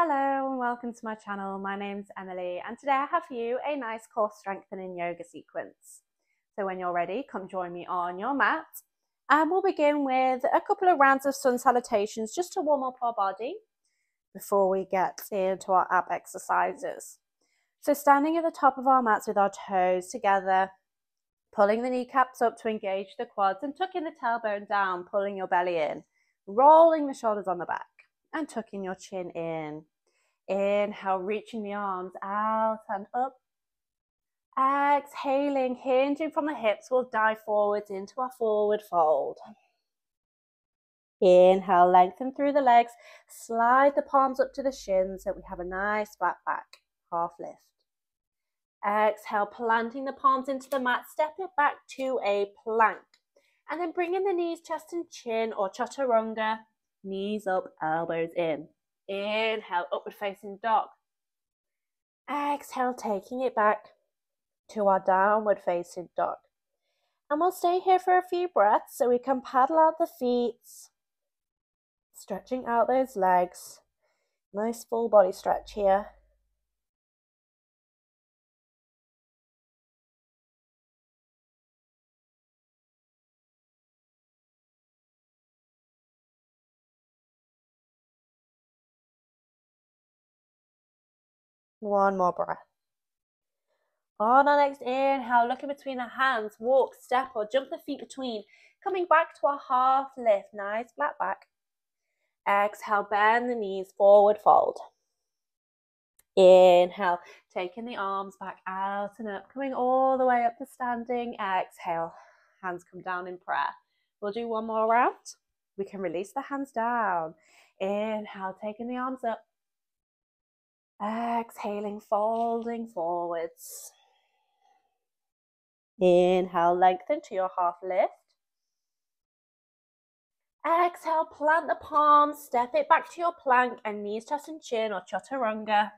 Hello and welcome to my channel. My name's Emily and today I have for you a nice core strengthening yoga sequence. So when you're ready, come join me on your mat and we'll begin with a couple of rounds of sun salutations just to warm up our body before we get into our ab exercises. So standing at the top of our mats with our toes together, pulling the kneecaps up to engage the quads and tucking the tailbone down, pulling your belly in, rolling the shoulders on the back and tucking your chin in. Inhale, reaching the arms out and up. Exhaling, hinging from the hips, we'll dive forwards into our forward fold. Inhale, lengthen through the legs, slide the palms up to the shins so we have a nice flat back, half lift. Exhale, planting the palms into the mat, step it back to a plank. And then bring in the knees, chest and chin or chaturanga, knees up, elbows in. Inhale, upward facing dog. Exhale, taking it back to our downward facing dog. And we'll stay here for a few breaths so we can paddle out the feet, stretching out those legs. Nice full body stretch here. One more breath. On our next inhale, look in between the hands, walk, step or jump the feet between, coming back to our half lift, nice flat back. Exhale, bend the knees, forward fold. Inhale, taking the arms back out and up, coming all the way up to standing. Exhale, hands come down in prayer. We'll do one more round. We can release the hands down. Inhale, taking the arms up. Exhaling, folding forwards. Inhale, lengthen to your half lift. Exhale, plant the palms, step it back to your plank and knees, chest and chin or chaturanga.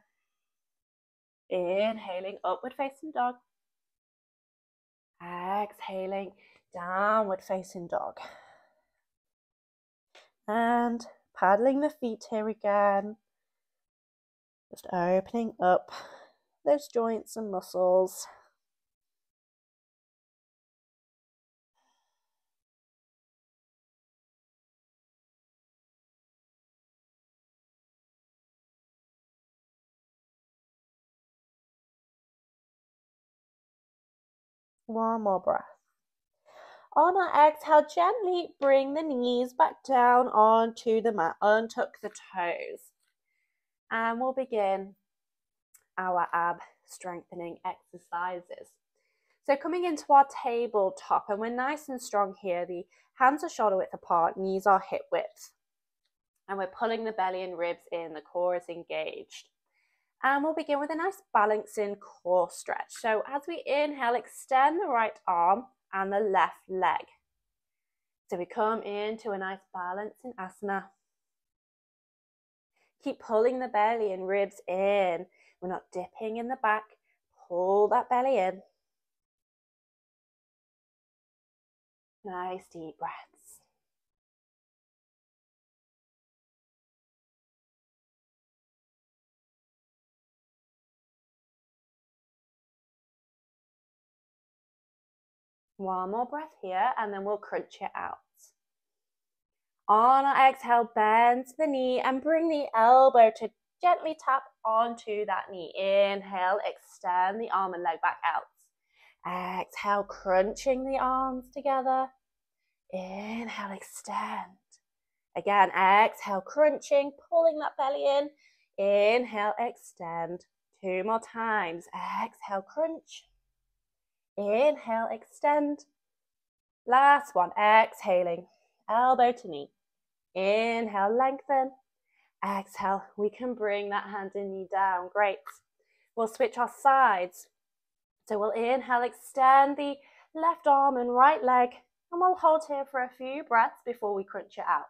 Inhaling, upward facing dog. Exhaling, downward facing dog. And paddling the feet here again. Just opening up those joints and muscles. One more breath. On our exhale, gently bring the knees back down onto the mat. Untuck the toes. And we'll begin our ab strengthening exercises. So coming into our tabletop, and we're nice and strong here. The hands are shoulder width apart, knees are hip width. And we're pulling the belly and ribs in, the core is engaged. And we'll begin with a nice balancing core stretch. So as we inhale, extend the right arm and the left leg. So we come into a nice balancing asana. Keep pulling the belly and ribs in. We're not dipping in the back. Pull that belly in. Nice deep breaths. One more breath here and then we'll crunch it out. On our exhale, bend the knee and bring the elbow to gently tap onto that knee. Inhale, extend the arm and leg back out. Exhale, crunching the arms together. Inhale, extend. Again, exhale, crunching, pulling that belly in. Inhale, extend. Two more times. Exhale, crunch. Inhale, extend. Last one, exhaling, elbow to knee. Inhale, lengthen. Exhale, we can bring that hand and knee down. Great. We'll switch our sides. So we'll inhale, extend the left arm and right leg, and we'll hold here for a few breaths before we crunch it out.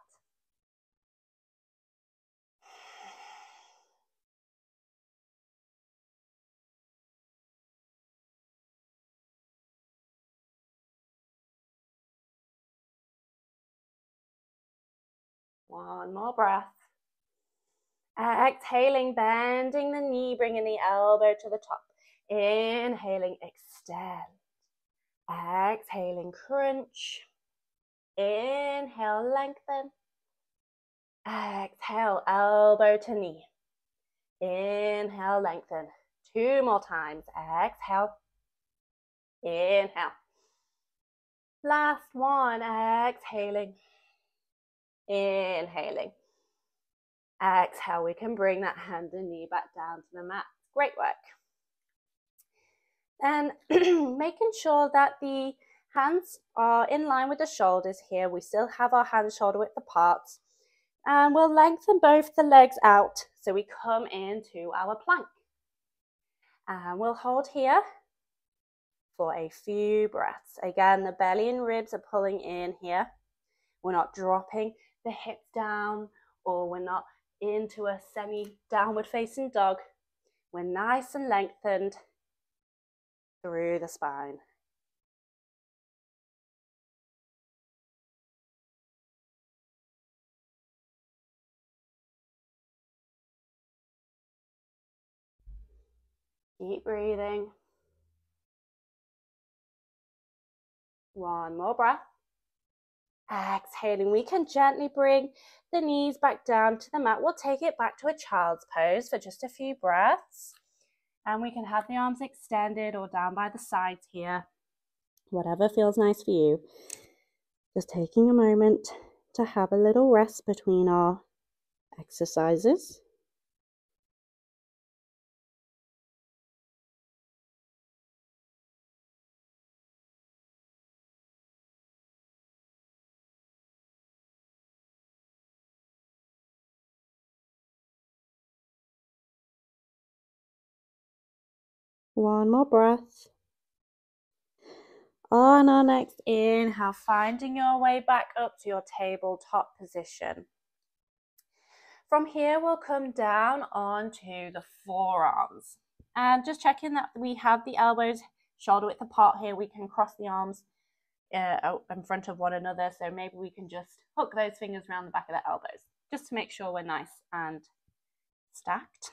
One more breath. Exhaling, bending the knee, bringing the elbow to the top. Inhaling, extend. Exhaling, crunch. Inhale, lengthen. Exhale, elbow to knee. Inhale, lengthen. 2 more times. Exhale. Inhale. Last one. Exhaling. Inhaling. Exhale. We can bring that hand and knee back down to the mat. Great work. And making sure that the hands are in line with the shoulders here. We still have our hands shoulder width apart. And we'll lengthen both the legs out so we come into our plank. And we'll hold here for a few breaths. Again, the belly and ribs are pulling in here. We're not dropping the hips down, or we're not into a semi-downward facing dog. We're nice and lengthened through the spine. Keep breathing. One more breath. Exhaling, we can gently bring the knees back down to the mat. We'll take it back to a child's pose for just a few breaths. And we can have the arms extended or down by the sides here. Whatever feels nice for you. Just taking a moment to have a little rest between our exercises. One more breath. On our next inhale, finding your way back up to your tabletop position. From here, we'll come down onto the forearms. And just checking that we have the elbows shoulder width apart here. We can cross the arms in front of one another. So maybe we can just hook those fingers around the back of the elbows, just to make sure we're nice and stacked.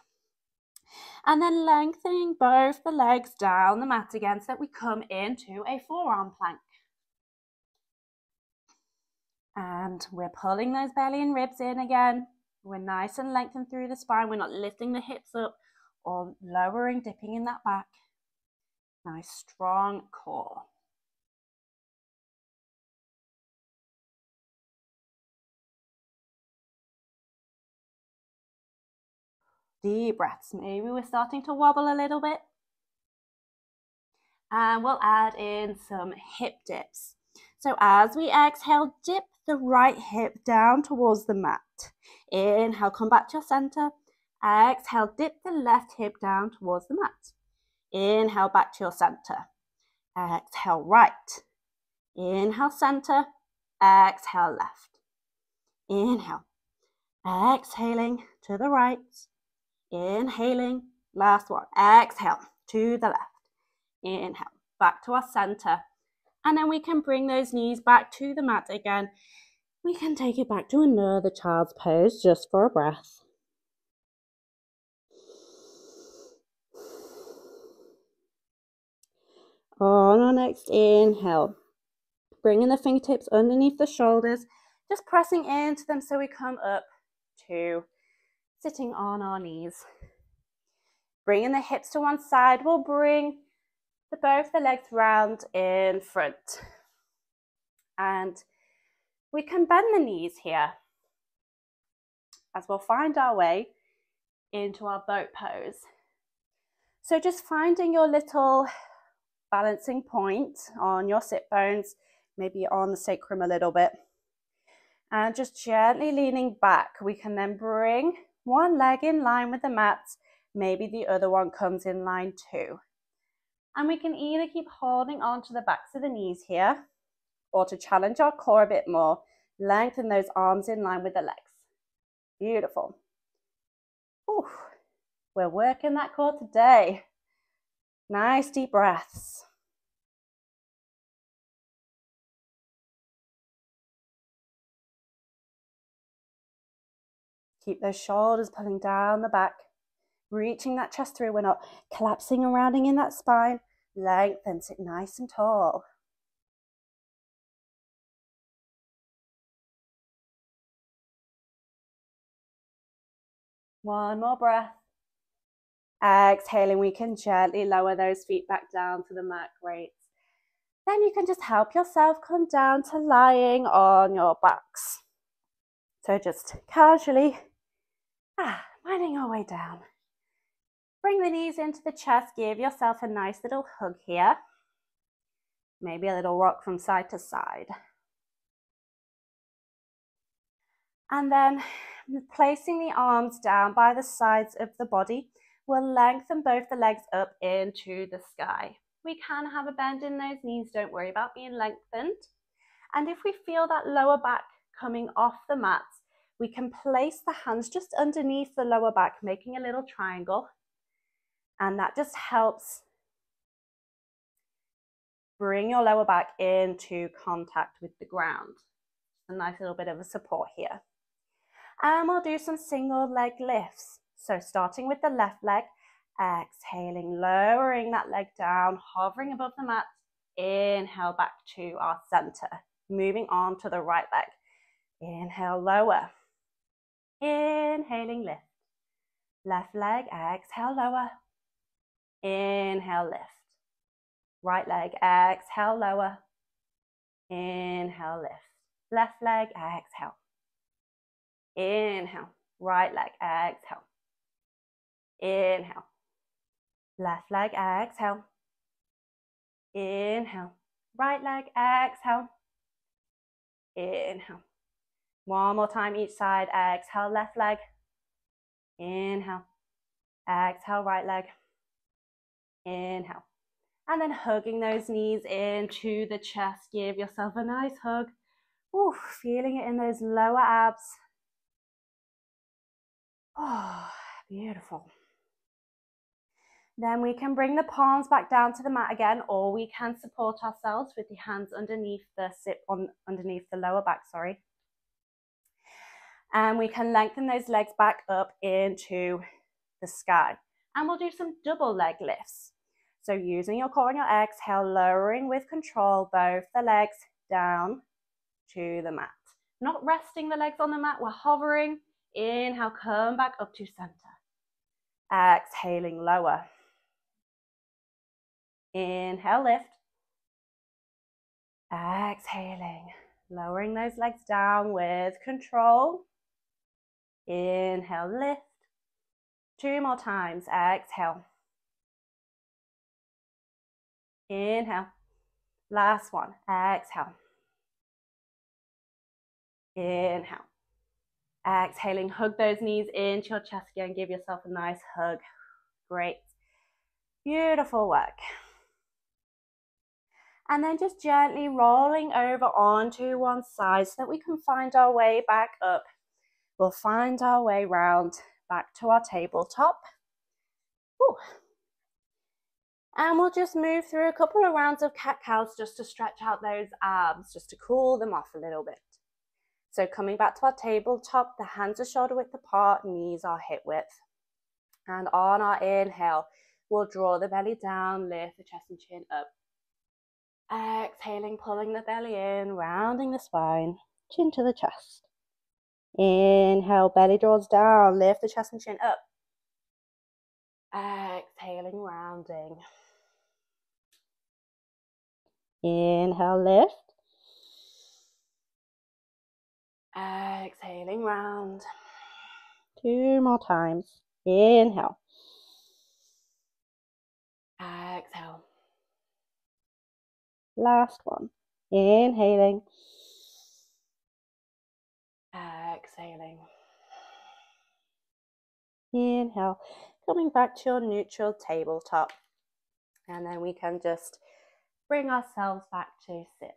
And then lengthening both the legs down the mat again so that we come into a forearm plank. And we're pulling those belly and ribs in again. We're nice and lengthened through the spine. We're not lifting the hips up or lowering, dipping in that back. Nice strong core. Deep breaths. Maybe we're starting to wobble a little bit. And we'll add in some hip dips. So as we exhale, dip the right hip down towards the mat. Inhale, come back to your center. Exhale, dip the left hip down towards the mat. Inhale, back to your center. Exhale, right. Inhale, center. Exhale, left. Inhale. Exhaling to the right. Inhaling, last one. Exhale to the left. Inhale, back to our center. And then we can bring those knees back to the mat again. We can take it back to another child's pose just for a breath. On our next inhale, bringing the fingertips underneath the shoulders, just pressing into them so we come up to sitting on our knees. Bringing the hips to one side, we'll bring both the legs round in front. And we can bend the knees here as we'll find our way into our boat pose. So just finding your little balancing point on your sit bones, maybe on the sacrum a little bit. And just gently leaning back, we can then bring one leg in line with the mat. Maybe the other one comes in line too. And we can either keep holding on to the backs of the knees here, or to challenge our core a bit more, lengthen those arms in line with the legs. Beautiful. Whew. We're working that core today. Nice deep breaths. Keep those shoulders pulling down the back, reaching that chest through. We're not collapsing and rounding in that spine. Lengthen, sit nice and tall. One more breath. Exhaling, we can gently lower those feet back down to the mat. Great. Then you can just help yourself come down to lying on your backs. So just casually, winding our way down. Bring the knees into the chest. Give yourself a nice little hug here. Maybe a little rock from side to side. And then placing the arms down by the sides of the body, we'll lengthen both the legs up into the sky. We can have a bend in those knees, don't worry about being lengthened. And if we feel that lower back coming off the mat, we can place the hands just underneath the lower back, making a little triangle. And that just helps bring your lower back into contact with the ground. A nice little bit of a support here. And we'll do some single leg lifts. So starting with the left leg, exhaling, lowering that leg down, hovering above the mat. Inhale back to our center. Moving on to the right leg. Inhale, lower. Inhaling, lift. Left leg, exhale, lower. Inhale, lift. Right leg, exhale, lower. Inhale, lift. Left leg, exhale. Inhale. Right leg, exhale. Inhale. Left leg, exhale. Inhale. Right leg, exhale. Inhale. One more time each side. Exhale, left leg. Inhale. Exhale, right leg. Inhale. And then hugging those knees into the chest. Give yourself a nice hug. Ooh, feeling it in those lower abs. Oh, beautiful. Then we can bring the palms back down to the mat again, or we can support ourselves with the hands underneath the underneath the lower back, sorry. And we can lengthen those legs back up into the sky. And we'll do some double leg lifts. So using your core on your exhale, lowering with control both the legs down to the mat. Not resting the legs on the mat, we're hovering. Inhale, come back up to center. Exhaling, lower. Inhale, lift. Exhaling, lowering those legs down with control. Inhale, lift. 2 more times. Exhale. Inhale. Last one. Exhale. Inhale. Exhaling, hug those knees into your chest again. Give yourself a nice hug. Great. Beautiful work. And then just gently rolling over onto one side so that we can find our way back up. We'll find our way round back to our tabletop. Whew. And we'll just move through a couple of rounds of cat-cows just to stretch out those abs, just to cool them off a little bit. So coming back to our tabletop, the hands are shoulder width apart, knees are hip width. And on our inhale, we'll draw the belly down, lift the chest and chin up. Exhaling, pulling the belly in, rounding the spine, chin to the chest. Inhale, belly draws down, lift the chest and chin up. Exhaling, rounding. Inhale, lift. Exhaling, round. 2 more times. Inhale. Exhale. Last one. Inhaling. Exhaling. Inhale. Coming back to your neutral tabletop. And then we can just bring ourselves back to sit.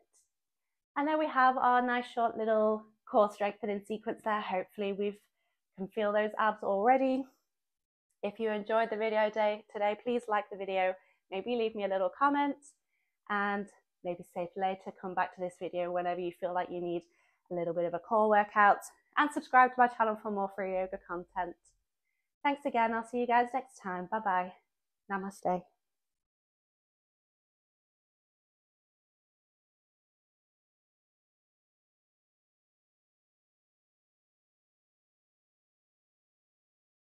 And then we have our nice short little core strengthening sequence there. Hopefully we can feel those abs already. If you enjoyed the video today, please like the video. Maybe leave me a little comment and maybe save later. Come back to this video whenever you feel like you need a little bit of a core workout. and subscribe to my channel for more free yoga content. Thanks again. I'll see you guys next time. Bye bye. Namaste.